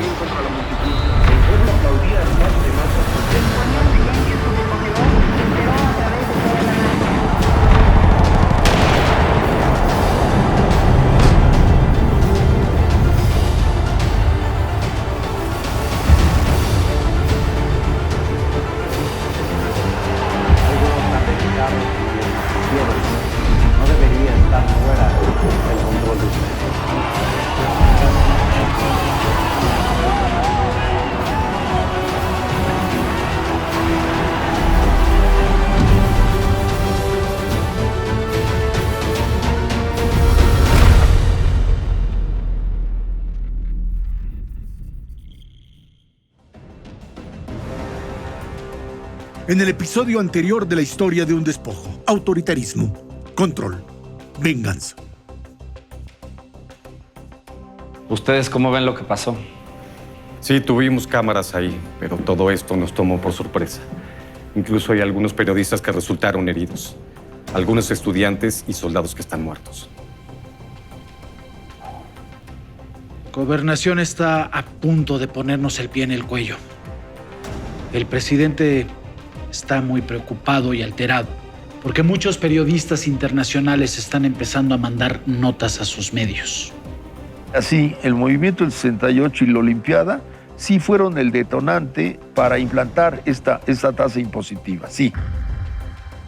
también contra la multitud. El pueblo aplaudía al paso de masas no debería estar fuera del control de ustedes. En el episodio anterior de la historia de un despojo, autoritarismo, control, venganza. ¿Ustedes cómo ven lo que pasó? Sí, tuvimos cámaras ahí, pero todo esto nos tomó por sorpresa. Incluso hay algunos periodistas que resultaron heridos. Algunos estudiantes y soldados que están muertos. Gobernación está a punto de ponernos el pie en el cuello. El presidente está muy preocupado y alterado porque muchos periodistas internacionales están empezando a mandar notas a sus medios. Así, el movimiento del 68 y la Olimpiada sí fueron el detonante para implantar esta tasa impositiva, sí.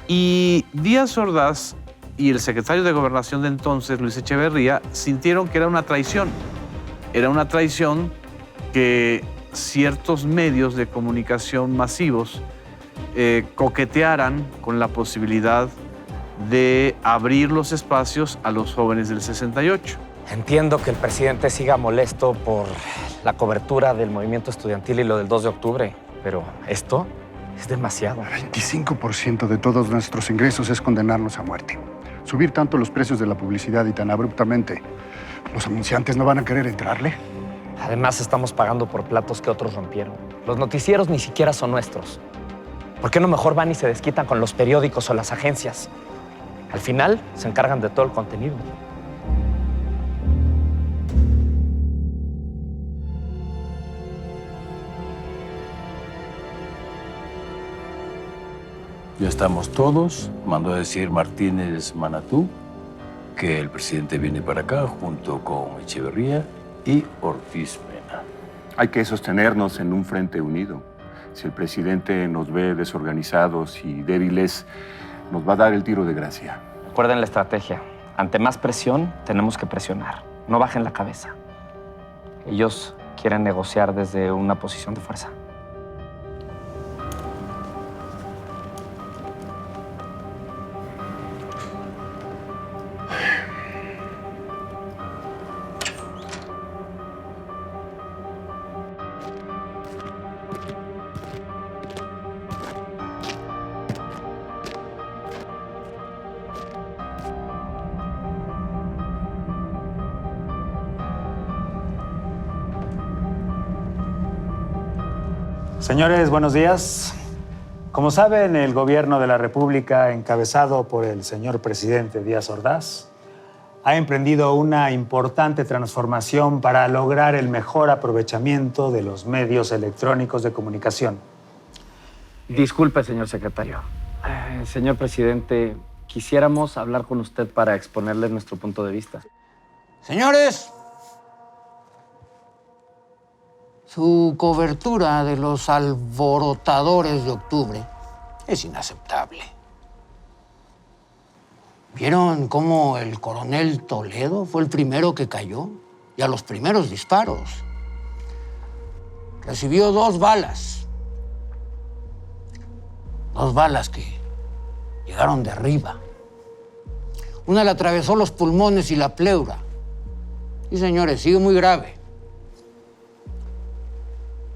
Y Díaz Ordaz y el secretario de Gobernación de entonces, Luis Echeverría, sintieron que era una traición. Era una traición que ciertos medios de comunicación masivos coquetearan con la posibilidad de abrir los espacios a los jóvenes del 68. Entiendo que el presidente siga molesto por la cobertura del movimiento estudiantil y lo del 2 de octubre, pero esto es demasiado. El 25% de todos nuestros ingresos es condenarnos a muerte. Subir tanto los precios de la publicidad y tan abruptamente, ¿los anunciantes no van a querer entrarle? Además, estamos pagando por platos que otros rompieron. Los noticieros ni siquiera son nuestros. ¿Por qué no mejor van y se desquitan con los periódicos o las agencias? Al final, se encargan de todo el contenido. Ya estamos todos. Mandó a decir Martínez Manatú que el presidente viene para acá junto con Echeverría y Ortiz Mena. Hay que sostenernos en un frente unido. Si el presidente nos ve desorganizados y débiles, nos va a dar el tiro de gracia. Recuerden la estrategia. Ante más presión, tenemos que presionar. No bajen la cabeza. Ellos quieren negociar desde una posición de fuerza. Señores, buenos días. Como saben, el gobierno de la República, encabezado por el señor presidente Díaz Ordaz, ha emprendido una importante transformación para lograr el mejor aprovechamiento de los medios electrónicos de comunicación. Disculpe, señor secretario. Señor presidente, quisiéramos hablar con usted para exponerle nuestro punto de vista. Señores, su cobertura de los alborotadores de octubre es inaceptable. ¿Vieron cómo el coronel Toledo fue el primero que cayó? Y a los primeros disparos. Recibió 2 balas. 2 balas que llegaron de arriba. Una le atravesó los pulmones y la pleura. Y señores, sigue muy grave.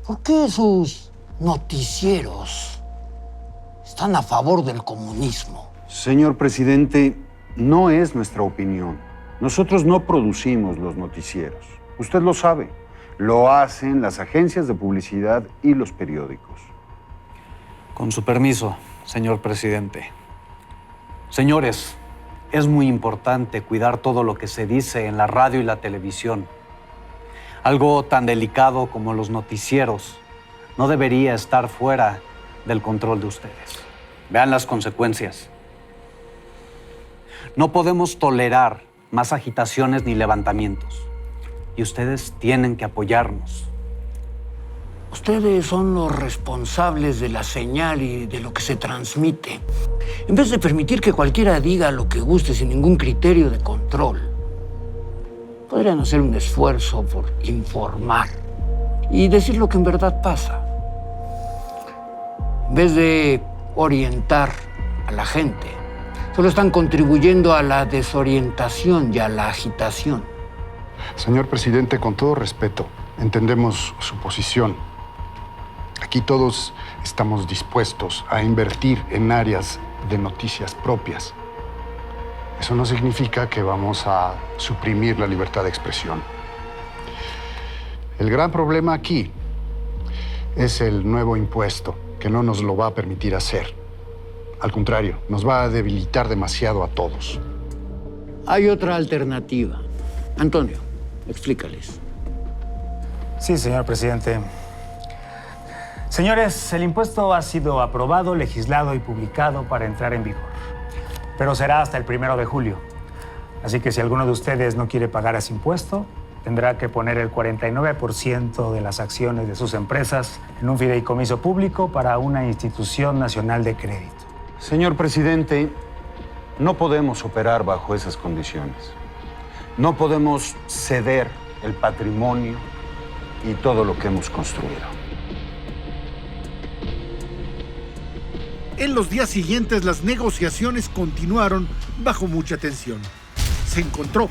¿Por qué sus noticieros están a favor del comunismo? Señor presidente, no es nuestra opinión. Nosotros no producimos los noticieros. Usted lo sabe. Lo hacen las agencias de publicidad y los periódicos. Con su permiso, señor presidente. Señores, es muy importante cuidar todo lo que se dice en la radio y la televisión. Algo tan delicado como los noticieros no debería estar fuera del control de ustedes. Vean las consecuencias. No podemos tolerar más agitaciones ni levantamientos. Y ustedes tienen que apoyarnos. Ustedes son los responsables de la señal y de lo que se transmite. En vez de permitir que cualquiera diga lo que guste sin ningún criterio de control, podrían hacer un esfuerzo por informar y decir lo que en verdad pasa. En vez de orientar a la gente, solo están contribuyendo a la desorientación y a la agitación. Señor presidente, con todo respeto, entendemos su posición. Aquí todos estamos dispuestos a invertir en áreas de noticias propias. Eso no significa que vamos a suprimir la libertad de expresión. El gran problema aquí es el nuevo impuesto, que no nos lo va a permitir hacer. Al contrario, nos va a debilitar demasiado a todos. Hay otra alternativa. Antonio, explícales. Sí, señor presidente. Señores, el impuesto ha sido aprobado, legislado y publicado para entrar en vigor. Pero será hasta el 1 de julio. Así que si alguno de ustedes no quiere pagar ese impuesto, tendrá que poner el 49% de las acciones de sus empresas en un fideicomiso público para una institución nacional de crédito. Señor presidente, no podemos operar bajo esas condiciones. No podemos ceder el patrimonio y todo lo que hemos construido. En los días siguientes, las negociaciones continuaron bajo mucha tensión. Se encontró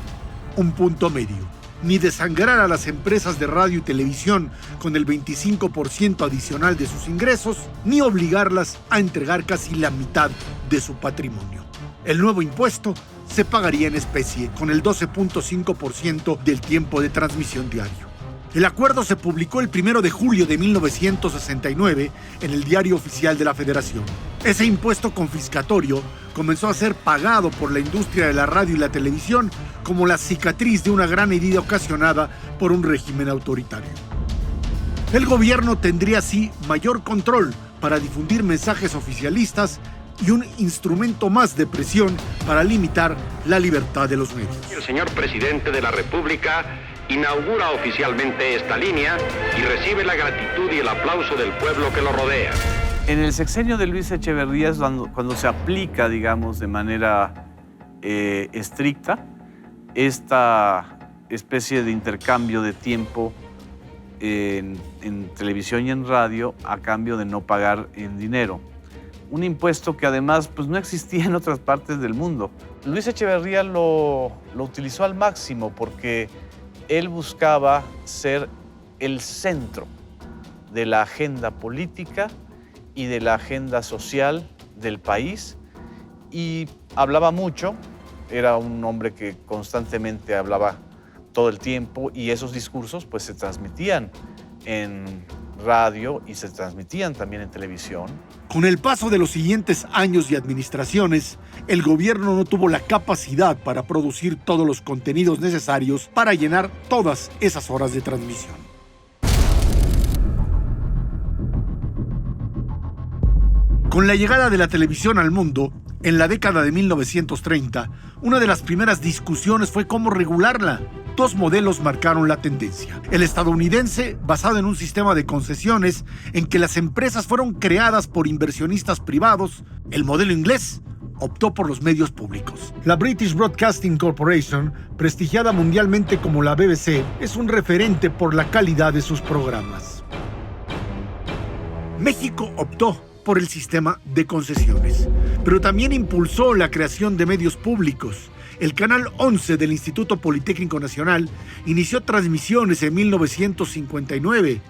un punto medio. Ni desangrar a las empresas de radio y televisión con el 25% adicional de sus ingresos, ni obligarlas a entregar casi la mitad de su patrimonio. El nuevo impuesto se pagaría en especie, con el 12.5% del tiempo de transmisión diario. El acuerdo se publicó el 1 de julio de 1969 en el Diario Oficial de la Federación. Ese impuesto confiscatorio comenzó a ser pagado por la industria de la radio y la televisión como la cicatriz de una gran herida ocasionada por un régimen autoritario. El gobierno tendría así mayor control para difundir mensajes oficialistas y un instrumento más de presión para limitar la libertad de los medios. El señor presidente de la República inaugura oficialmente esta línea y recibe la gratitud y el aplauso del pueblo que lo rodea. En el sexenio de Luis Echeverría es cuando se aplica, digamos, de manera estricta esta especie de intercambio de tiempo en televisión y en radio a cambio de no pagar en dinero. Un impuesto que además pues, no existía en otras partes del mundo. Luis Echeverría lo utilizó al máximo porque él buscaba ser el centro de la agenda política y de la agenda social del país y hablaba mucho, era un hombre que constantemente hablaba todo el tiempo y esos discursos pues se transmitían en radio y se transmitían también en televisión. Con el paso de los siguientes años y administraciones, el gobierno no tuvo la capacidad para producir todos los contenidos necesarios para llenar todas esas horas de transmisión. Con la llegada de la televisión al mundo, en la década de 1930, una de las primeras discusiones fue cómo regularla. Dos modelos marcaron la tendencia. El estadounidense, basado en un sistema de concesiones en que las empresas fueron creadas por inversionistas privados. El modelo inglés optó por los medios públicos. La British Broadcasting Corporation, prestigiada mundialmente como la BBC, es un referente por la calidad de sus programas. México optó por el sistema de concesiones, pero también impulsó la creación de medios públicos. El Canal 11 del Instituto Politécnico Nacional inició transmisiones en 1959.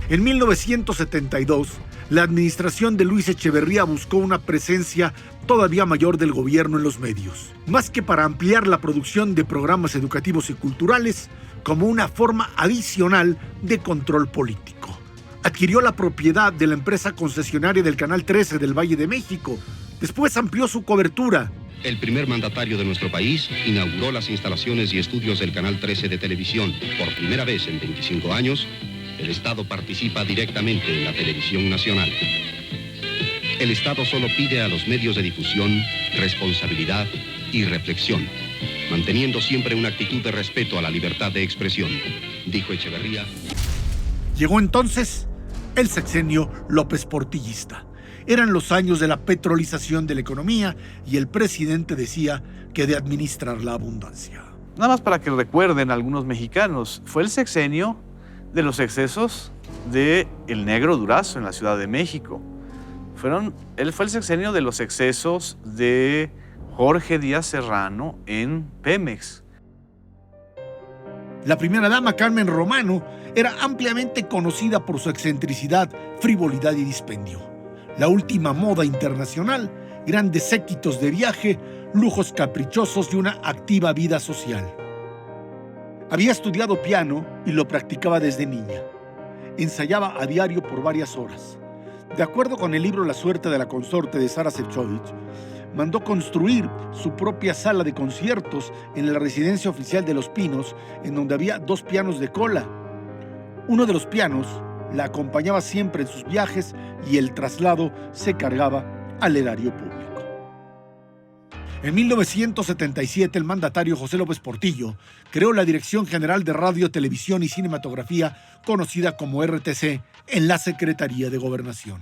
En 1972, la administración de Luis Echeverría buscó una presencia todavía mayor del gobierno en los medios, más que para ampliar la producción de programas educativos y culturales, como una forma adicional de control político. Adquirió la propiedad de la empresa concesionaria del Canal 13 del Valle de México. Después amplió su cobertura El primer mandatario de nuestro país inauguró las instalaciones y estudios del Canal 13 de televisión. Por primera vez en 25 años, el Estado participa directamente en la televisión nacional. El Estado solo pide a los medios de difusión responsabilidad y reflexión, manteniendo siempre una actitud de respeto a la libertad de expresión, dijo Echeverría. Llegó entonces el sexenio López Portillista. Eran los años de la petrolización de la economía y el presidente decía que de administrar la abundancia. Nada más para que recuerden algunos mexicanos, fue el sexenio de los excesos de el Negro Durazo en la Ciudad de México. Él fue el sexenio de los excesos de Jorge Díaz Serrano en Pemex. La primera dama, Carmen Romano, era ampliamente conocida por su excentricidad, frivolidad y dispendio. La última moda internacional, grandes séquitos de viaje, lujos caprichosos y una activa vida social. Había estudiado piano y lo practicaba desde niña. Ensayaba a diario por varias horas. De acuerdo con el libro La suerte de la consorte de Sara Sefcovic, mandó construir su propia sala de conciertos en la residencia oficial de Los Pinos, en donde había 2 pianos de cola. Uno de los pianos la acompañaba siempre en sus viajes y el traslado se cargaba al erario público. En 1977, el mandatario José López Portillo creó la Dirección General de Radio, Televisión y Cinematografía, conocida como RTC, en la Secretaría de Gobernación.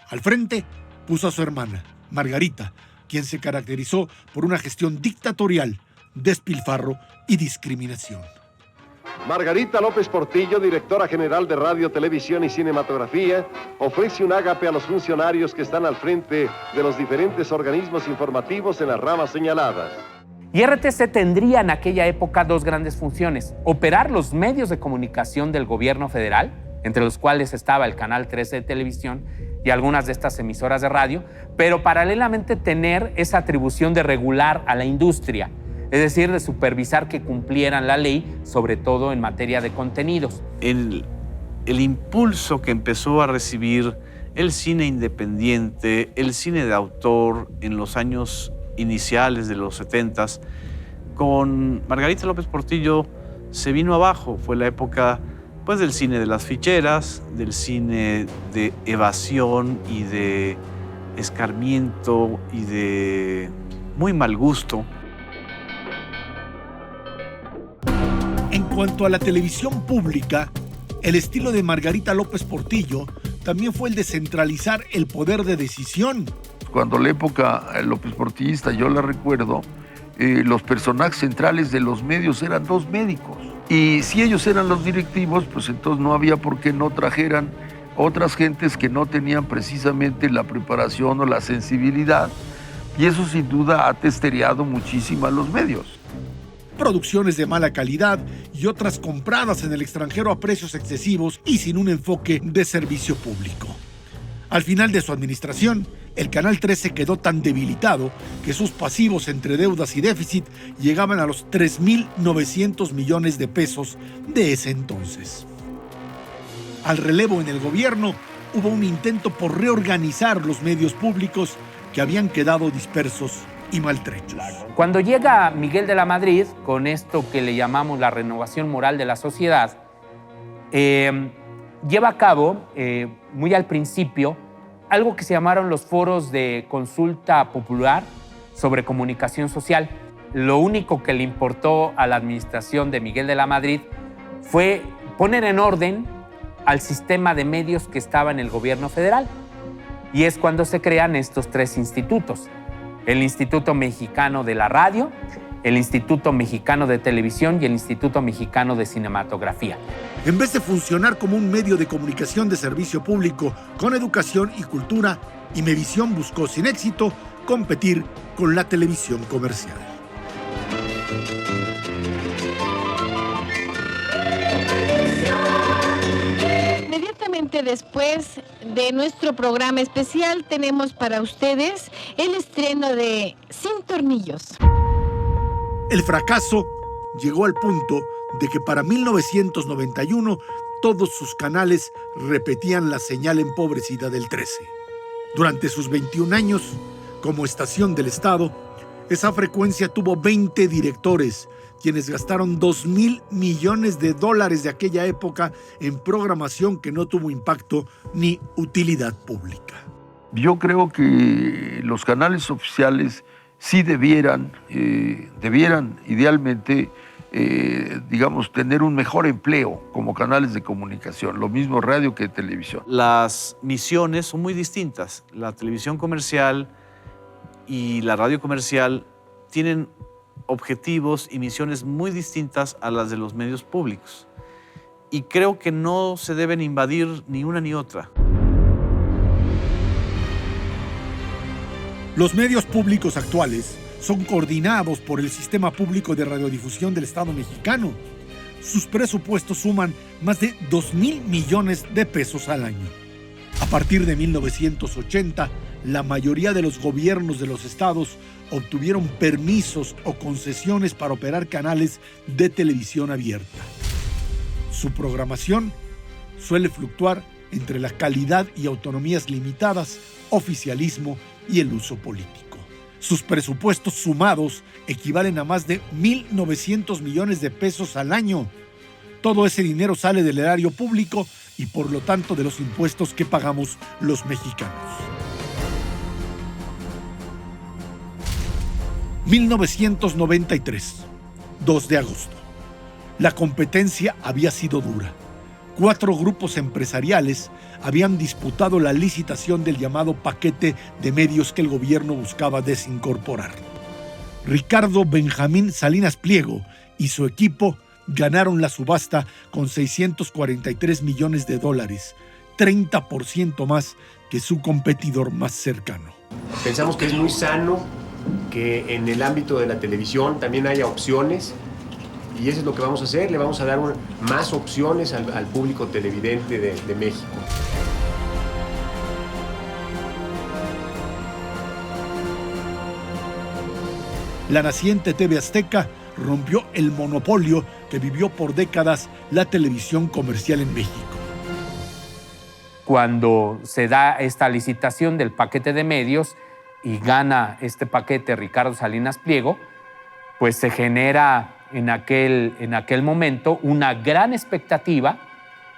Al frente puso a su hermana, Margarita, quien se caracterizó por una gestión dictatorial, despilfarro y discriminación. Margarita López Portillo, directora general de Radio, Televisión y Cinematografía, ofrece un ágape a los funcionarios que están al frente de los diferentes organismos informativos en las ramas señaladas. Y RTC tendría en aquella época 2 grandes funciones: operar los medios de comunicación del gobierno federal, entre los cuales estaba el Canal 13 de televisión y algunas de estas emisoras de radio, pero paralelamente tener esa atribución de regular a la industria, es decir, de supervisar que cumplieran la ley, sobre todo en materia de contenidos. El impulso que empezó a recibir el cine independiente, el cine de autor en los años iniciales de los 70s, con Margarita López Portillo se vino abajo. Fue la época pues, del cine de las ficheras, del cine de evasión y de escarmiento y de muy mal gusto. En cuanto a la televisión pública, el estilo de Margarita López Portillo también fue el de centralizar el poder de decisión. Cuando la época López Portillista, yo la recuerdo, los personajes centrales de los medios eran 2 médicos. Y si ellos eran los directivos, pues entonces no había por qué no trajeran otras gentes que no tenían precisamente la preparación o la sensibilidad. Y eso sin duda ha testereado muchísimo a los medios. Producciones de mala calidad y otras compradas en el extranjero a precios excesivos y sin un enfoque de servicio público. Al final de su administración, el Canal 13 quedó tan debilitado que sus pasivos entre deudas y déficit llegaban a los 3.900 millones de pesos de ese entonces. Al relevo en el gobierno, hubo un intento por reorganizar los medios públicos que habían quedado dispersos y maltrechos. Cuando llega Miguel de la Madrid, con esto que le llamamos la renovación moral de la sociedad, lleva a cabo, muy al principio, algo que se llamaron los foros de consulta popular sobre comunicación social. Lo único que le importó a la administración de Miguel de la Madrid fue poner en orden al sistema de medios que estaba en el gobierno federal. Y es cuando se crean estos 3 institutos: el Instituto Mexicano de la Radio, el Instituto Mexicano de Televisión y el Instituto Mexicano de Cinematografía. En vez de funcionar como un medio de comunicación de servicio público con educación y cultura, Imevisión buscó sin éxito competir con la televisión comercial. Inmediatamente después de nuestro programa especial tenemos para ustedes el estreno de Sin Tornillos. El fracaso llegó al punto de que para 1991 todos sus canales repetían la señal empobrecida del 13. Durante sus 21 años como estación del Estado, Esa frecuencia tuvo 20 directores, quienes gastaron $2,000 millones de aquella época en programación que no tuvo impacto ni utilidad pública. Yo creo que los canales oficiales sí debieran idealmente, digamos, tener un mejor empleo como canales de comunicación, lo mismo radio que televisión. Las misiones son muy distintas. La televisión comercial y la radio comercial tienen objetivos y misiones muy distintas a las de los medios públicos. Y creo que no se deben invadir ni una ni otra. Los medios públicos actuales son coordinados por el Sistema Público de Radiodifusión del Estado mexicano. Sus presupuestos suman más de $2,000 millones al año. A partir de 1980, la mayoría de los gobiernos de los estados obtuvieron permisos o concesiones para operar canales de televisión abierta. Su programación suele fluctuar entre la calidad y autonomías limitadas, oficialismo y el uso político. Sus presupuestos sumados equivalen a más de $1,900 millones al año. Todo ese dinero sale del erario público y por lo tanto de los impuestos que pagamos los mexicanos. 1993, 2 de agosto. La competencia había sido dura. 4 grupos empresariales habían disputado la licitación del llamado paquete de medios que el gobierno buscaba desincorporar. Ricardo Benjamín Salinas Pliego y su equipo ganaron la subasta con $643 millones, 30% más que su competidor más cercano. Pensamos que es muy sano que en el ámbito de la televisión también haya opciones, y eso es lo que vamos a hacer. Le vamos a dar más opciones al público televidente de México. La naciente TV Azteca rompió el monopolio que vivió por décadas la televisión comercial en México. Cuando se da esta licitación del paquete de medios y gana este paquete Ricardo Salinas Pliego, pues se genera en aquel momento una gran expectativa,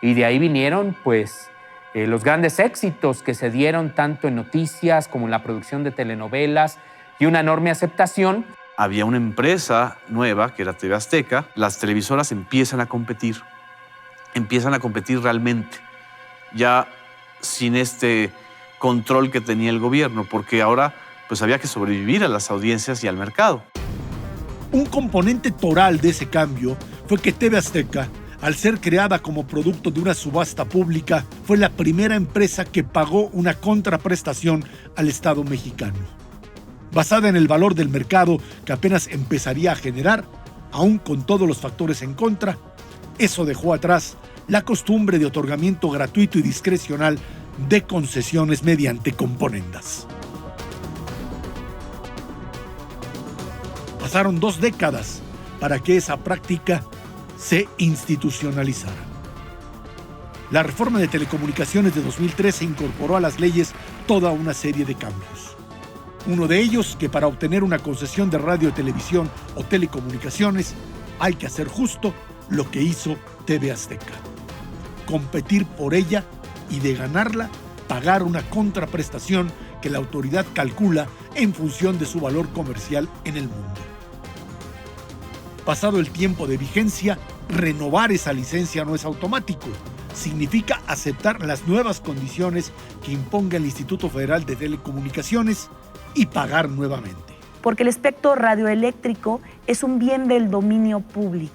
y de ahí vinieron pues los grandes éxitos que se dieron tanto en noticias como en la producción de telenovelas, y una enorme aceptación. Había una empresa nueva que era TV Azteca. Las televisoras empiezan a competir realmente, ya sin este control que tenía el gobierno, porque ahora pues había que sobrevivir a las audiencias y al mercado. Un componente toral de ese cambio fue que TV Azteca, al ser creada como producto de una subasta pública, fue la primera empresa que pagó una contraprestación al Estado mexicano. Basada en el valor del mercado que apenas empezaría a generar, aún con todos los factores en contra, eso dejó atrás la costumbre de otorgamiento gratuito y discrecional de concesiones mediante componendas. Pasaron 2 décadas para que esa práctica se institucionalizara. La reforma de telecomunicaciones de 2013 incorporó a las leyes toda una serie de cambios. Uno de ellos, que para obtener una concesión de radio, televisión o telecomunicaciones hay que hacer justo lo que hizo TV Azteca: competir por ella y, de ganarla, pagar una contraprestación que la autoridad calcula en función de su valor comercial en el mundo. Pasado el tiempo de vigencia, renovar esa licencia no es automático. Significa aceptar las nuevas condiciones que imponga el Instituto Federal de Telecomunicaciones y pagar nuevamente. Porque el espectro radioeléctrico es un bien del dominio público.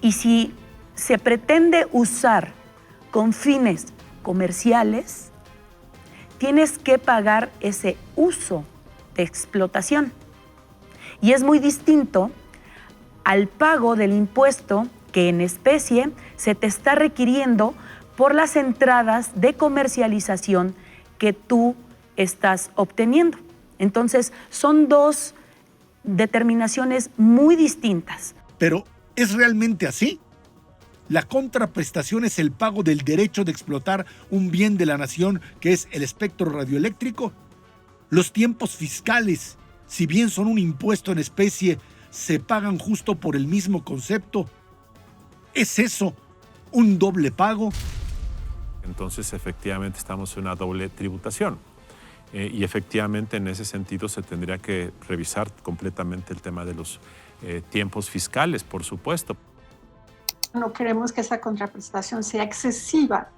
Y si se pretende usar con fines comerciales, tienes que pagar ese uso de explotación. Y es muy distinto al pago del impuesto que en especie se te está requiriendo por las entradas de comercialización que tú estás obteniendo. Entonces, son 2 determinaciones muy distintas. Pero, ¿es realmente así? La contraprestación es el pago del derecho de explotar un bien de la nación, que es el espectro radioeléctrico. Los tiempos fiscales Si bien son un impuesto en especie, se pagan justo por el mismo concepto. ¿Es eso un doble pago? Entonces, efectivamente, estamos en una doble tributación. Y efectivamente, en ese sentido, se tendría que revisar completamente el tema de los tiempos fiscales, por supuesto. No queremos que esa contraprestación sea excesiva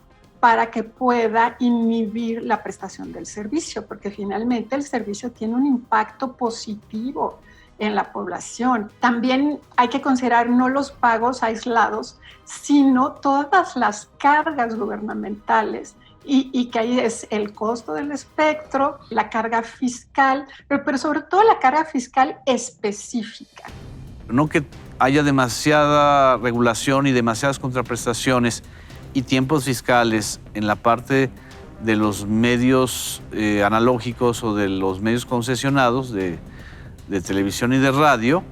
para que pueda inhibir la prestación del servicio, porque finalmente el servicio tiene un impacto positivo en la población. También hay que considerar no los pagos aislados, sino todas las cargas gubernamentales y que ahí es el costo del espectro, la carga fiscal, pero sobre todo la carga fiscal específica. No que haya demasiada regulación y demasiadas contraprestaciones y tiempos fiscales en la parte de los medios analógicos o de los medios concesionados de televisión y de radio,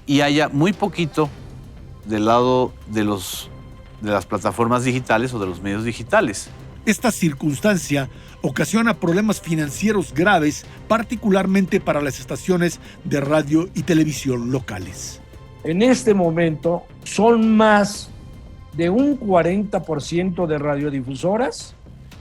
y haya muy poquito del lado de las plataformas digitales o de los medios digitales. Esta circunstancia ocasiona problemas financieros graves, particularmente para las estaciones de radio y televisión locales. En este momento son más de un 40% de radiodifusoras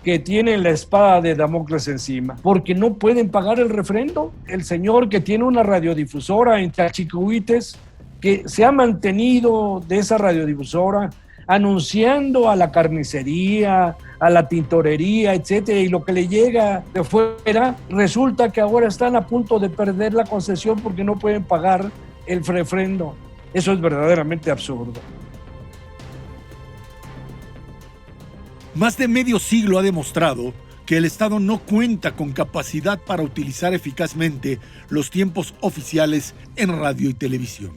que tienen la espada de Damocles encima, porque no pueden pagar el refrendo. El señor que tiene una radiodifusora en Chachicuites, que se ha mantenido de esa radiodifusora anunciando a la carnicería, a la tintorería, etcétera, y lo que le llega de fuera, resulta que ahora están a punto de perder la concesión porque no pueden pagar el refrendo. Eso es verdaderamente absurdo. Más de medio siglo ha demostrado que el Estado no cuenta con capacidad para utilizar eficazmente los tiempos oficiales en radio y televisión.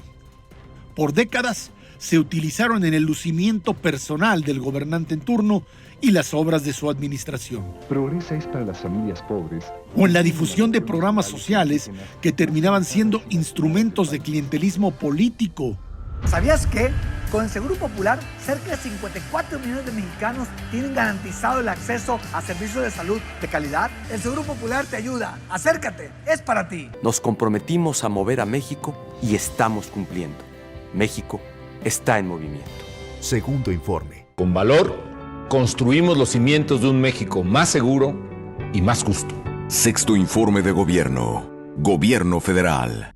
Por décadas se utilizaron en el lucimiento personal del gobernante en turno y las obras de su administración. Progresa es para las familias pobres. O en la difusión de programas sociales que terminaban siendo instrumentos de clientelismo político. ¿Sabías que con el Seguro Popular cerca de 54 millones de mexicanos tienen garantizado el acceso a servicios de salud de calidad? El Seguro Popular te ayuda. Acércate, es para ti. Nos comprometimos a mover a México y estamos cumpliendo. México está en movimiento. Segundo informe. Con valor, construimos los cimientos de un México más seguro y más justo. Sexto informe de gobierno. Gobierno federal.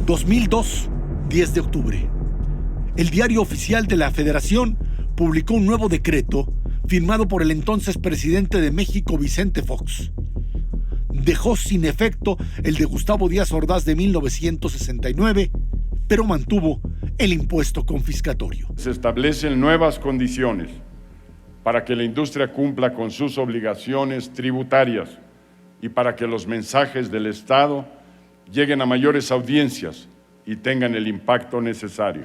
2002, 10 de octubre. El Diario Oficial de la Federación publicó un nuevo decreto firmado por el entonces presidente de México, Vicente Fox. Dejó sin efecto el de Gustavo Díaz Ordaz de 1969, pero mantuvo el impuesto confiscatorio. Se establecen nuevas condiciones para que la industria cumpla con sus obligaciones tributarias y para que los mensajes del Estado lleguen a mayores audiencias y tengan el impacto necesario.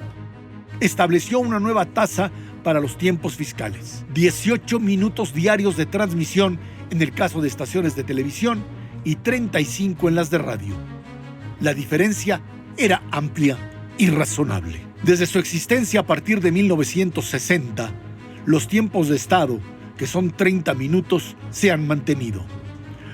Estableció una nueva tasa para los tiempos fiscales. 18 minutos diarios de transmisión en el caso de estaciones de televisión y 35 en las de radio. La diferencia era amplia y razonable. Desde su existencia a partir de 1960, los tiempos de Estado, que son 30 minutos, se han mantenido.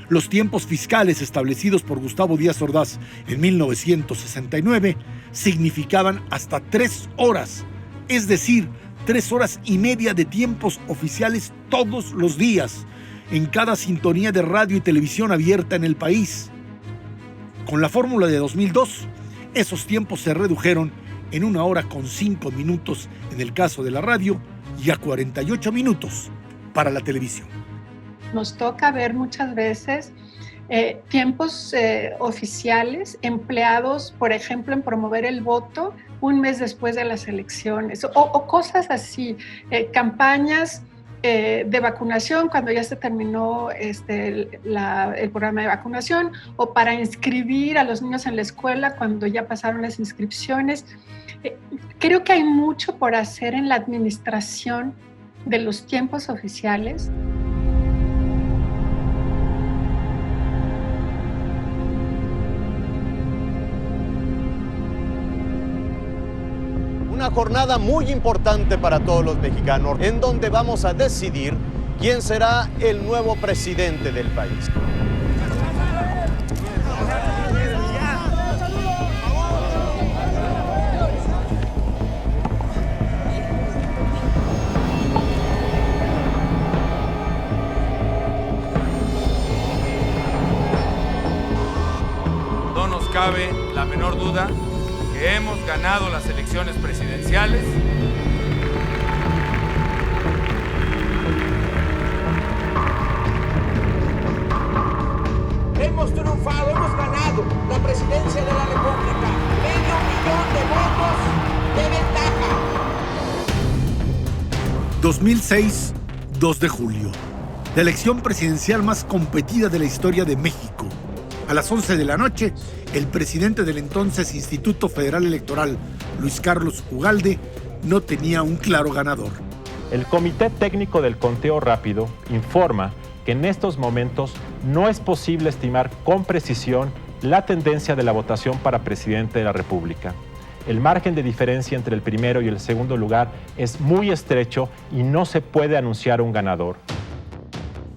Los tiempos fiscales establecidos por Gustavo Díaz Ordaz en 1969 significaban hasta 3 horas, es decir, 3 horas y media de tiempos oficiales todos los días, en cada sintonía de radio y televisión abierta en el país. Con la fórmula de 2002, esos tiempos se redujeron en 1 hora con 5 minutos en el caso de la radio y a 48 minutos para la televisión. Nos toca ver muchas veces tiempos oficiales empleados, por ejemplo, en promover el voto un mes después de las elecciones o cosas así, campañas de vacunación cuando ya se terminó el programa de vacunación o para inscribir a los niños en la escuela cuando ya pasaron las inscripciones. Creo que hay mucho por hacer en la administración de los tiempos oficiales. Una jornada muy importante para todos los mexicanos, en donde vamos a decidir quién será el nuevo presidente del país. No nos cabe la menor duda que hemos ganado las elecciones presidenciales. Hemos triunfado, hemos ganado la presidencia de la República. 500,000 de votos de ventaja. 2006, 2 de julio. La elección presidencial más competida de la historia de México. A las 11 de la noche, el presidente del entonces Instituto Federal Electoral, Luis Carlos Ugalde, no tenía un claro ganador. El Comité Técnico del Conteo Rápido informa que en estos momentos no es posible estimar con precisión la tendencia de la votación para presidente de la República. El margen de diferencia entre el primero y el segundo lugar es muy estrecho y no se puede anunciar un ganador.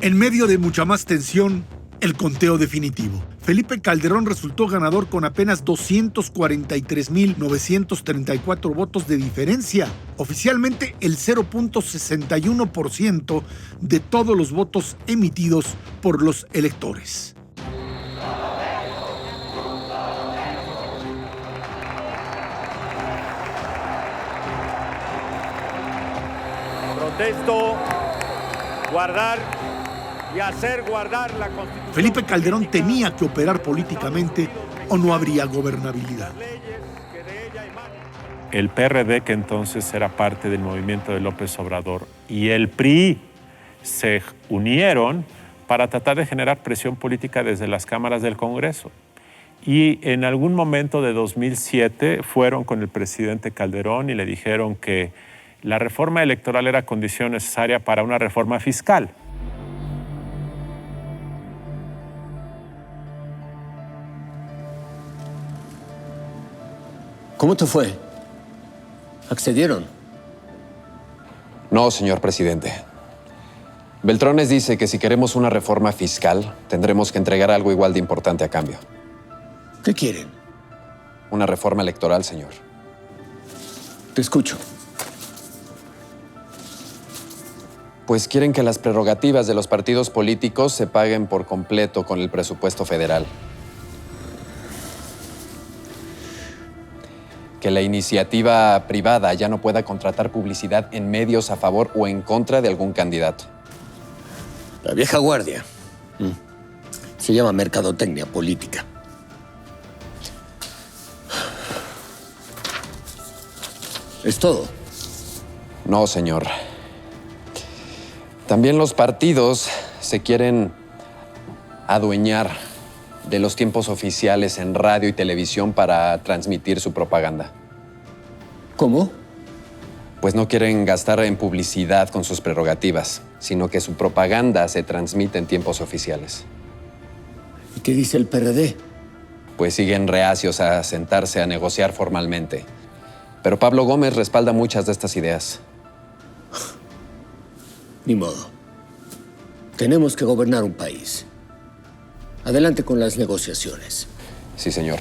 En medio de mucha más tensión, el conteo definitivo. Felipe Calderón resultó ganador con apenas 243,934 votos de diferencia, oficialmente el 0.61% de todos los votos emitidos por los electores. Protesto, guardar y hacer guardar la Constitución. Felipe Calderón tenía que operar políticamente o no habría gobernabilidad. El PRD, que entonces era parte del movimiento de López Obrador, y el PRI se unieron para tratar de generar presión política desde las cámaras del Congreso. Y en algún momento de 2007 fueron con el presidente Calderón y le dijeron que la reforma electoral era condición necesaria para una reforma fiscal. ¿Cómo te fue? ¿Accedieron? No, señor presidente. Beltrones dice que si queremos una reforma fiscal, tendremos que entregar algo igual de importante a cambio. ¿Qué quieren? Una reforma electoral, señor. Te escucho. Pues quieren que las prerrogativas de los partidos políticos se paguen por completo con el presupuesto federal. Que la iniciativa privada ya no pueda contratar publicidad en medios a favor o en contra de algún candidato. La vieja guardia. Se llama mercadotecnia política. ¿Es todo? No, señor. También los partidos se quieren adueñar de los tiempos oficiales en radio y televisión para transmitir su propaganda. ¿Cómo? Pues no quieren gastar en publicidad con sus prerrogativas, sino que su propaganda se transmite en tiempos oficiales. ¿Y qué dice el PRD? Pues siguen reacios a sentarse a negociar formalmente. Pero Pablo Gómez respalda muchas de estas ideas. Ni modo. Tenemos que gobernar un país. Adelante con las negociaciones. Sí, señor.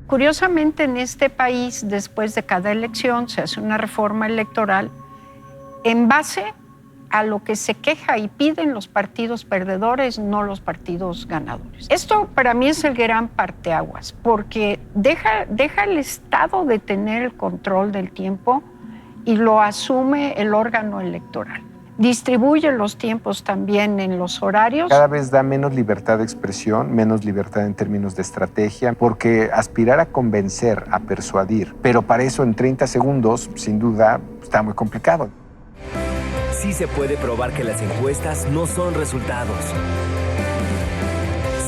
Curiosamente, en este país, después de cada elección, se hace una reforma electoral en base a lo que se queja y piden los partidos perdedores, no los partidos ganadores. Esto para mí es el gran parteaguas, porque deja el Estado de tener el control del tiempo y lo asume el órgano electoral. Distribuye los tiempos también en los horarios. Cada vez da menos libertad de expresión, menos libertad en términos de estrategia, porque aspirar a convencer, a persuadir, pero para eso en 30 segundos, sin duda, está muy complicado. Sí se puede probar que las encuestas no son resultados.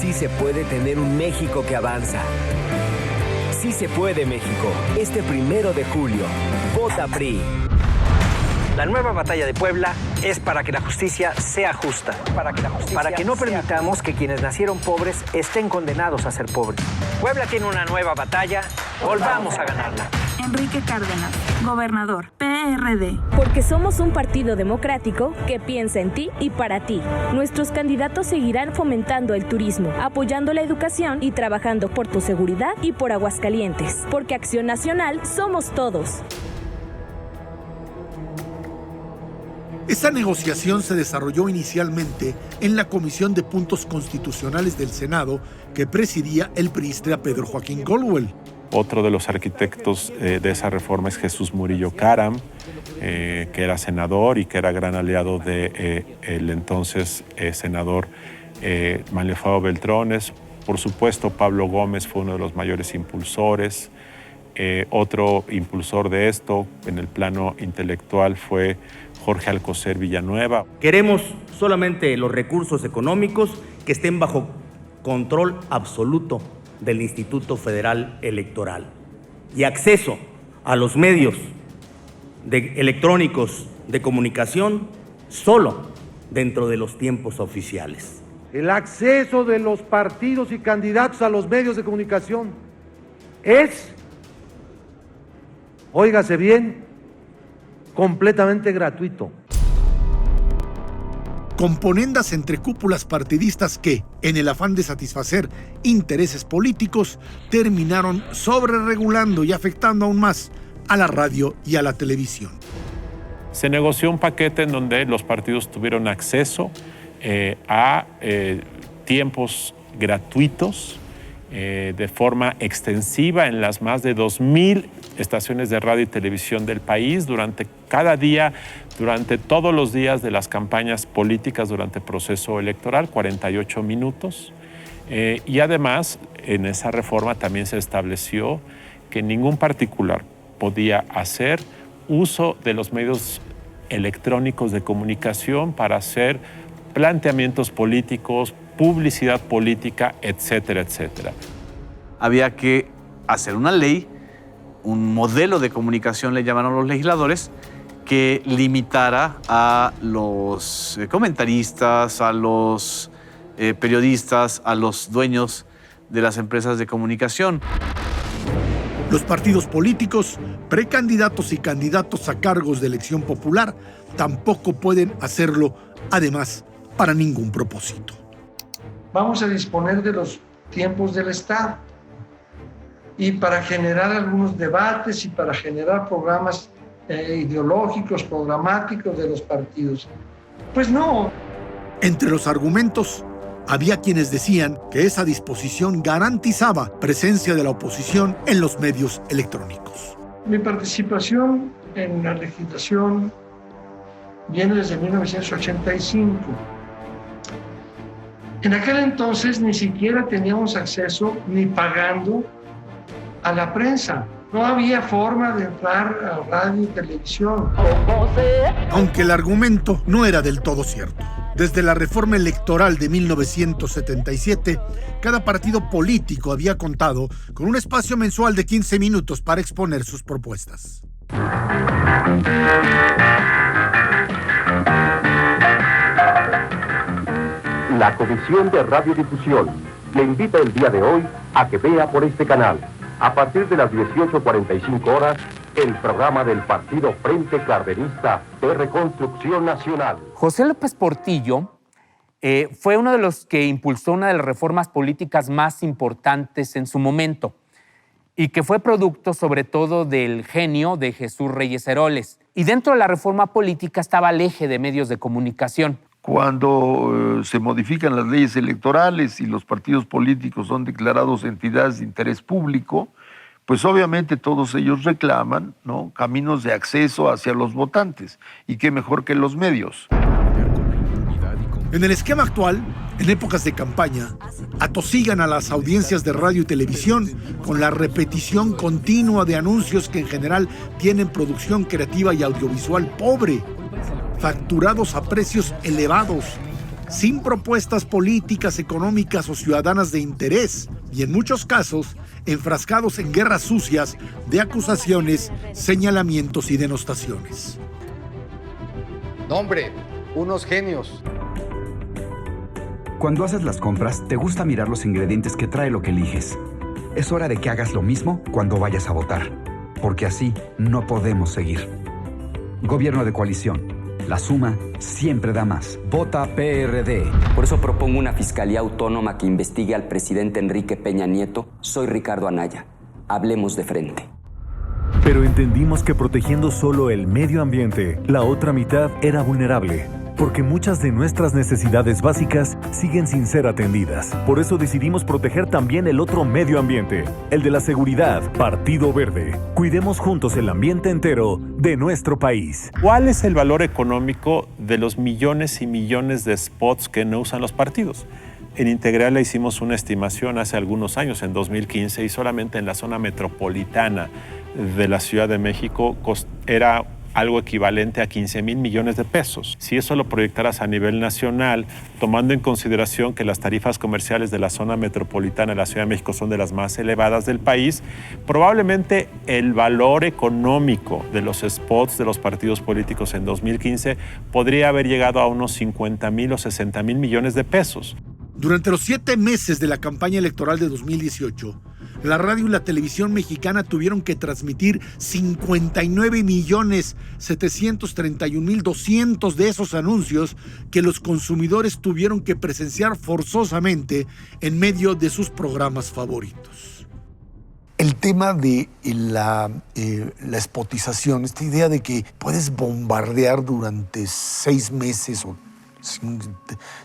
Sí se puede tener un México que avanza. Sí se puede, México. Este 1 de julio, vota PRI. La nueva batalla de Puebla es para que la justicia sea justa. Para que no permitamos que quienes nacieron pobres estén condenados a ser pobres. Puebla tiene una nueva batalla. Volvamos a ganarla. Enrique Cárdenas, gobernador, PRD. Porque somos un partido democrático que piensa en ti y para ti. Nuestros candidatos seguirán fomentando el turismo, apoyando la educación y trabajando por tu seguridad y por Aguascalientes. Porque Acción Nacional somos todos. Esta negociación se desarrolló inicialmente en la Comisión de Puntos Constitucionales del Senado que presidía el priista Pedro Joaquín Goldwell. Otro de los arquitectos de esa reforma es Jesús Murillo Caram, que era senador y que era gran aliado del entonces senador Manlio Fabio Beltrones. Por supuesto, Pablo Gómez fue uno de los mayores impulsores. Otro impulsor de esto en el plano intelectual fue Jorge Alcocer Villanueva. Queremos solamente los recursos económicos que estén bajo control absoluto del Instituto Federal Electoral y acceso a los medios electrónicos de comunicación solo dentro de los tiempos oficiales. El acceso de los partidos y candidatos a los medios de comunicación es, óigase bien, completamente gratuito. Componendas entre cúpulas partidistas que, en el afán de satisfacer intereses políticos, terminaron sobreregulando y afectando aún más a la radio y a la televisión. Se negoció un paquete en donde los partidos tuvieron acceso a tiempos gratuitos de forma extensiva en las más de 2,000 estaciones de radio y televisión del país durante cada día, durante todos los días de las campañas políticas durante el proceso electoral, 48 minutos. Y además, en esa reforma también se estableció que ningún particular podía hacer uso de los medios electrónicos de comunicación para hacer planteamientos políticos, publicidad política, etcétera, etcétera. Había que hacer una ley, un modelo de comunicación, le llamaron los legisladores, que limitara a los comentaristas, a los periodistas, a los dueños de las empresas de comunicación. Los partidos políticos, precandidatos y candidatos a cargos de elección popular tampoco pueden hacerlo, además, para ningún propósito. Vamos a disponer de los tiempos del Estado y para generar algunos debates y para generar programas ideológicos, programáticos de los partidos. Pues no. Entre los argumentos, había quienes decían que esa disposición garantizaba presencia de la oposición en los medios electrónicos. Mi participación en la legislación viene desde 1985. En aquel entonces ni siquiera teníamos acceso, ni pagando, a la prensa. No había forma de entrar a radio y televisión. Aunque el argumento no era del todo cierto. Desde la reforma electoral de 1977, cada partido político había contado con un espacio mensual de 15 minutos para exponer sus propuestas. La Comisión de Radiodifusión le invita el día de hoy a que vea por este canal, a partir de las 18:45 horas, el programa del Partido Frente Cardenista de Reconstrucción Nacional. José López Portillo fue uno de los que impulsó una de las reformas políticas más importantes en su momento y que fue producto sobre todo del genio de Jesús Reyes Heroles. Y dentro de la reforma política estaba el eje de medios de comunicación. Cuando se modifican las leyes electorales y los partidos políticos son declarados entidades de interés público, pues obviamente todos ellos reclaman, ¿no?, caminos de acceso hacia los votantes. Y qué mejor que los medios. En el esquema actual, en épocas de campaña, atosigan a las audiencias de radio y televisión con la repetición continua de anuncios que en general tienen producción creativa y audiovisual pobre, facturados a precios elevados, sin propuestas políticas, económicas o ciudadanas de interés, y en muchos casos enfrascados en guerras sucias de acusaciones, señalamientos y denostaciones. No, hombre, unos genios. Cuando haces las compras, te gusta mirar los ingredientes que trae lo que eliges. Es hora de que hagas lo mismo cuando vayas a votar, porque así no podemos seguir. Gobierno de coalición. La suma siempre da más. Vota PRD. Por eso propongo una fiscalía autónoma que investigue al presidente Enrique Peña Nieto. Soy Ricardo Anaya. Hablemos de frente. Pero entendimos que protegiendo solo el medio ambiente, la otra mitad era vulnerable. Porque muchas de nuestras necesidades básicas siguen sin ser atendidas. Por eso decidimos proteger también el otro medio ambiente, el de la seguridad. Partido Verde. Cuidemos juntos el ambiente entero de nuestro país. ¿Cuál es el valor económico de los millones y millones de spots que no usan los partidos? En Integral le hicimos una estimación hace algunos años, en 2015, y solamente en la zona metropolitana de la Ciudad de México era algo equivalente a 15,000 millones de pesos. Si eso lo proyectaras a nivel nacional, tomando en consideración que las tarifas comerciales de la zona metropolitana de la Ciudad de México son de las más elevadas del país, probablemente el valor económico de los spots de los partidos políticos en 2015 podría haber llegado a unos 50,000 o 60,000 millones de pesos. Durante los 7 meses de la campaña electoral de 2018, la radio y la televisión mexicana tuvieron que transmitir 59,731,200 de esos anuncios que los consumidores tuvieron que presenciar forzosamente en medio de sus programas favoritos. El tema de la spotización, esta idea de que puedes bombardear durante 6 meses o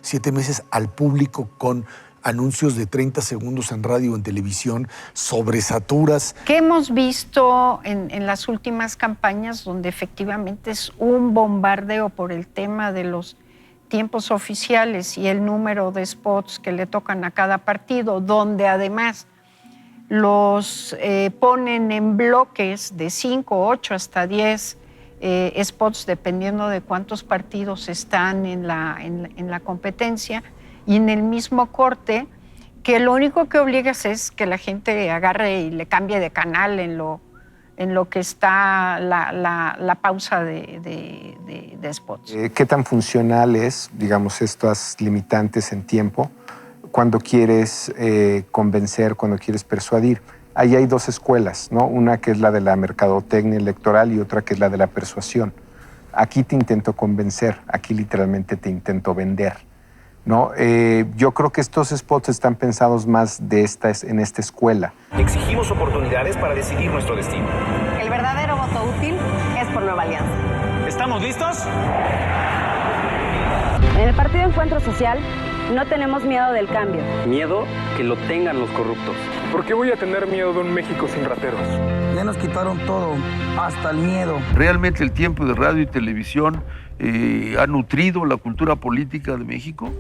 7 meses al público con anuncios de 30 segundos en radio o en televisión, sobresaturas. Que hemos visto en las últimas campañas donde efectivamente es un bombardeo por el tema de los tiempos oficiales y el número de spots que le tocan a cada partido, donde además los ponen en bloques de 5, 8 hasta 10 spots, dependiendo de cuántos partidos están en la competencia, y en el mismo corte, que lo único que obligas es que la gente agarre y le cambie de canal en lo que está la pausa de spots. ¿Qué tan funcional es, digamos, estas limitantes en tiempo cuando quieres convencer, cuando quieres persuadir? Ahí hay 2 escuelas, ¿no? Una que es la de la mercadotecnia electoral y otra que es la de la persuasión. Aquí te intento convencer, aquí literalmente te intento vender, ¿no? Yo creo que estos spots están pensados más en esta escuela. Exigimos oportunidades para decidir nuestro destino. El verdadero voto útil es por Nueva Alianza. ¿Estamos listos? En el Partido Encuentro Social no tenemos miedo del cambio. Miedo que lo tengan los corruptos. ¿Por qué voy a tener miedo de un México sin rateros? Ya nos quitaron todo, hasta el miedo. Realmente el tiempo de radio y televisión ha nutrido la cultura política de México.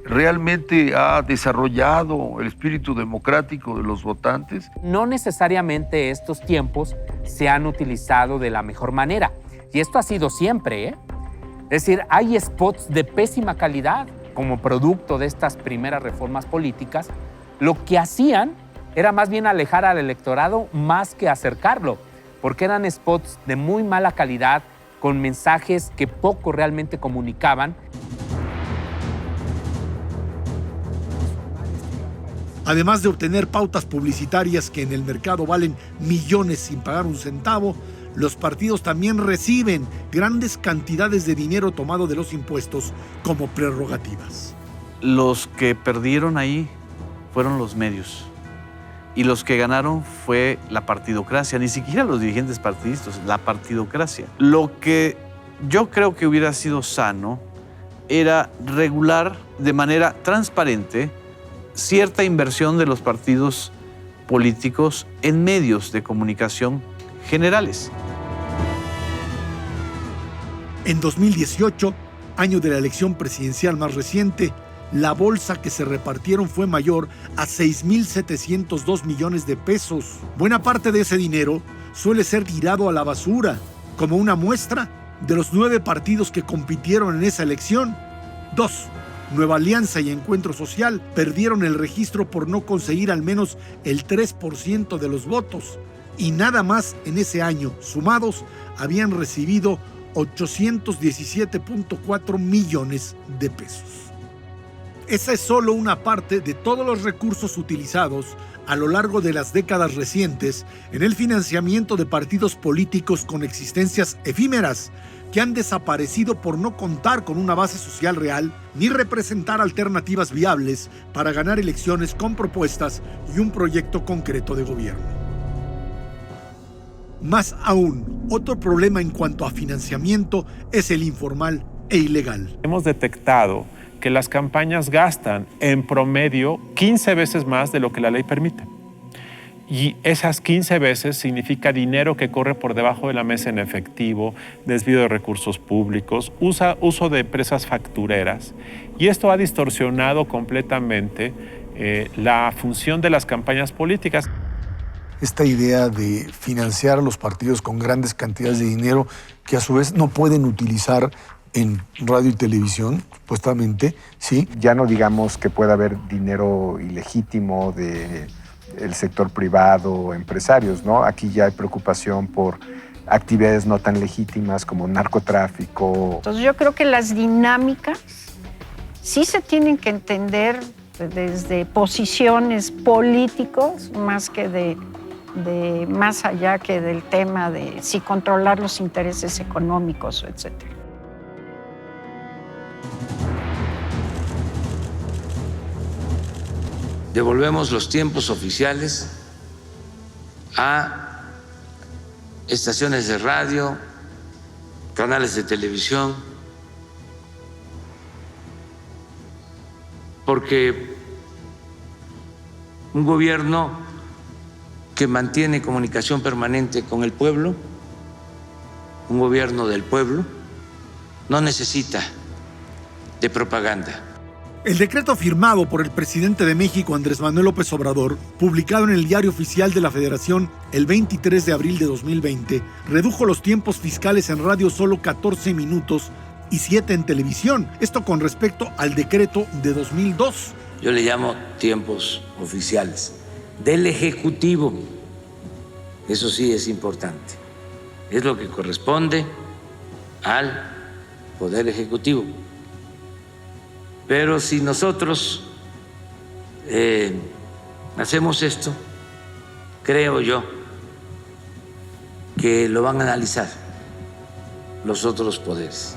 Realmente ha desarrollado el espíritu democrático de los votantes. No necesariamente estos tiempos se han utilizado de la mejor manera. Y esto ha sido siempre, ¿eh? Es decir, hay spots de pésima calidad como producto de estas primeras reformas políticas. Lo que hacían era más bien alejar al electorado más que acercarlo, porque eran spots de muy mala calidad, con mensajes que poco realmente comunicaban. Además de obtener pautas publicitarias que en el mercado valen millones sin pagar un centavo, los partidos también reciben grandes cantidades de dinero tomado de los impuestos como prerrogativas. Los que perdieron ahí fueron los medios. Y los que ganaron fue la partidocracia, ni siquiera los dirigentes partidistas, la partidocracia. Lo que yo creo que hubiera sido sano era regular de manera transparente cierta inversión de los partidos políticos en medios de comunicación generales. En 2018, año de la elección presidencial más reciente, la bolsa que se repartieron fue mayor a 6,702 millones de pesos. Buena parte de ese dinero suele ser tirado a la basura, como una muestra de los 9 partidos que compitieron en esa elección. 2, Nueva Alianza y Encuentro Social, perdieron el registro por no conseguir al menos el 3% de los votos. Y nada más en ese año, sumados, habían recibido 817.4 millones de pesos. Esa es solo una parte de todos los recursos utilizados a lo largo de las décadas recientes en el financiamiento de partidos políticos con existencias efímeras que han desaparecido por no contar con una base social real ni representar alternativas viables para ganar elecciones con propuestas y un proyecto concreto de gobierno. Más aún, otro problema en cuanto a financiamiento es el informal e ilegal. Hemos detectado que las campañas gastan en promedio 15 veces más de lo que la ley permite. Y esas 15 veces significa dinero que corre por debajo de la mesa en efectivo, desvío de recursos públicos, uso de empresas factureras. Y esto ha distorsionado completamente la función de las campañas políticas. Esta idea de financiar a los partidos con grandes cantidades de dinero que a su vez no pueden utilizar en radio y televisión, supuestamente, ¿sí? Ya no digamos que pueda haber dinero ilegítimo del sector privado, empresarios, ¿no? Aquí ya hay preocupación por actividades no tan legítimas como narcotráfico. Entonces yo creo que las dinámicas sí se tienen que entender desde posiciones políticos más que de más allá que del tema de si controlar los intereses económicos, etcétera. Devolvemos los tiempos oficiales a estaciones de radio, canales de televisión, porque un gobierno que mantiene comunicación permanente con el pueblo, un gobierno del pueblo, no necesita de propaganda. El decreto firmado por el presidente de México, Andrés Manuel López Obrador, publicado en el Diario Oficial de la Federación el 23 de abril de 2020, redujo los tiempos fiscales en radio solo 14 minutos y 7 en televisión. Esto con respecto al decreto de 2002. Yo le llamo tiempos oficiales del Ejecutivo. Eso sí es importante. Es lo que corresponde al Poder Ejecutivo. Pero si nosotros hacemos esto, creo yo que lo van a analizar los otros poderes.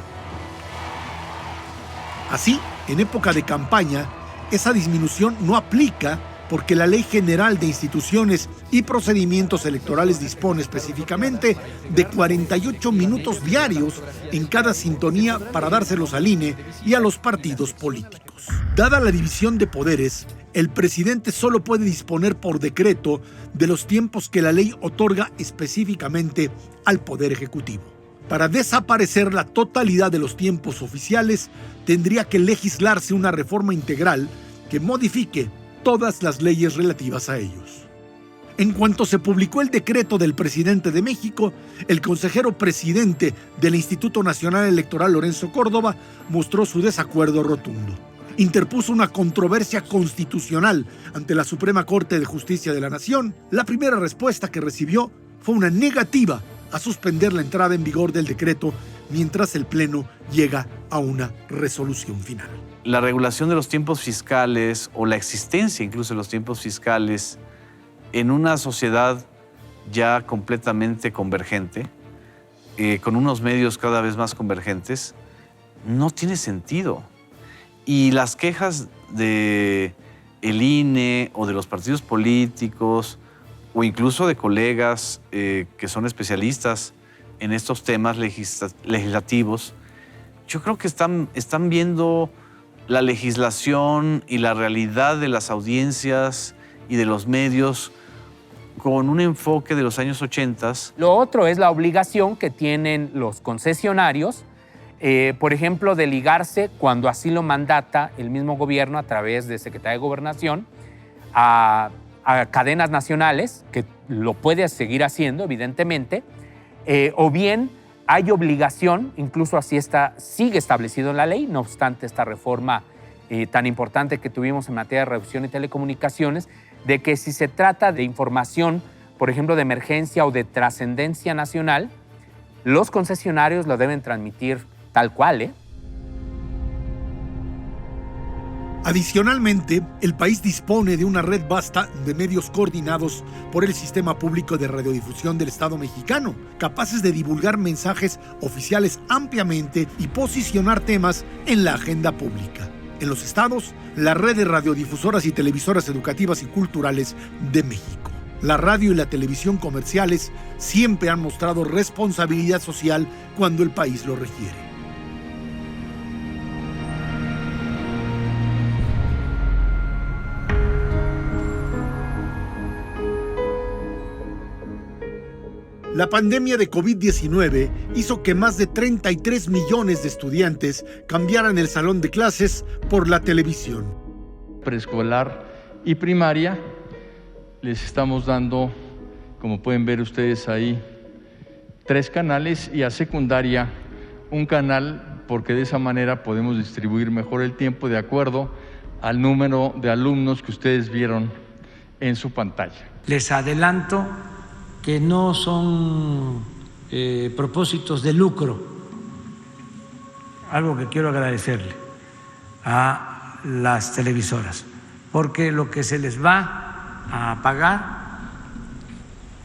Así, en época de campaña, esa disminución no aplica porque la Ley General de Instituciones y Procedimientos Electorales dispone específicamente de 48 minutos diarios en cada sintonía para dárselos al INE y a los partidos políticos. Dada la división de poderes, el presidente solo puede disponer por decreto de los tiempos que la ley otorga específicamente al Poder Ejecutivo. Para desaparecer la totalidad de los tiempos oficiales, tendría que legislarse una reforma integral que modifique todas las leyes relativas a ellos. En cuanto se publicó el decreto del presidente de México, el consejero presidente del Instituto Nacional Electoral, Lorenzo Córdoba, mostró su desacuerdo rotundo. Interpuso una controversia constitucional ante la Suprema Corte de Justicia de la Nación. La primera respuesta que recibió fue una negativa a suspender la entrada en vigor del decreto mientras el Pleno llega a una resolución final. La regulación de los tiempos fiscales o la existencia incluso de los tiempos fiscales en una sociedad ya completamente convergente, con unos medios cada vez más convergentes, no tiene sentido. Y las quejas del INE o de los partidos políticos o incluso de colegas que son especialistas en estos temas legislativos, yo creo que están viendo la legislación y la realidad de las audiencias y de los medios con un enfoque de los años 80. Lo otro es la obligación que tienen los concesionarios, por ejemplo, de ligarse, cuando así lo mandata el mismo gobierno a través de Secretaría de Gobernación, a cadenas nacionales, que lo puede seguir haciendo, evidentemente, o bien hay obligación, incluso así sigue establecido en la ley, no obstante esta reforma tan importante que tuvimos en materia de reducción y telecomunicaciones, de que si se trata de información, por ejemplo, de emergencia o de trascendencia nacional, los concesionarios lo deben transmitir tal cual, ¿eh? Adicionalmente, el país dispone de una red vasta de medios coordinados por el Sistema Público de Radiodifusión del Estado mexicano, capaces de divulgar mensajes oficiales ampliamente y posicionar temas en la agenda pública. En los estados, la red de radiodifusoras y televisoras educativas y culturales de México. La radio y la televisión comerciales siempre han mostrado responsabilidad social cuando el país lo requiere. La pandemia de COVID-19 hizo que más de 33 millones de estudiantes cambiaran el salón de clases por la televisión. Preescolar y primaria les estamos dando, como pueden ver ustedes ahí, 3 canales y a secundaria 1 canal, porque de esa manera podemos distribuir mejor el tiempo de acuerdo al número de alumnos que ustedes vieron en su pantalla. Les adelanto que no son propósitos de lucro. Algo que quiero agradecerle a las televisoras, porque lo que se les va a pagar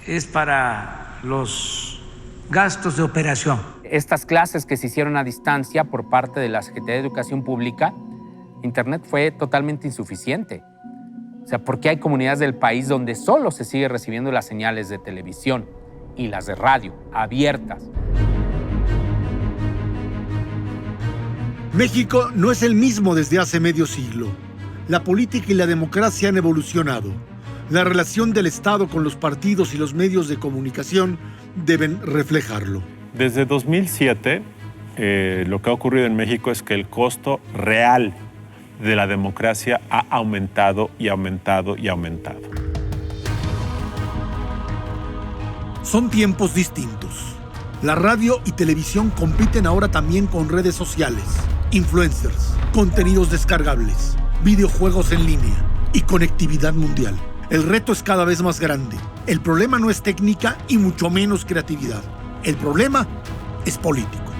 es para los gastos de operación. Estas clases que se hicieron a distancia por parte de la Secretaría de Educación Pública, Internet fue totalmente insuficiente. O sea, porque hay comunidades del país donde solo se sigue recibiendo las señales de televisión y las de radio abiertas. México no es el mismo desde hace medio siglo. La política y la democracia han evolucionado. La relación del Estado con los partidos y los medios de comunicación deben reflejarlo. Desde 2007, lo que ha ocurrido en México es que el costo real de la democracia ha aumentado y aumentado y aumentado. Son tiempos distintos. La radio y televisión compiten ahora también con redes sociales, influencers, contenidos descargables, videojuegos en línea y conectividad mundial. El reto es cada vez más grande. El problema no es técnica y mucho menos creatividad. El problema es político.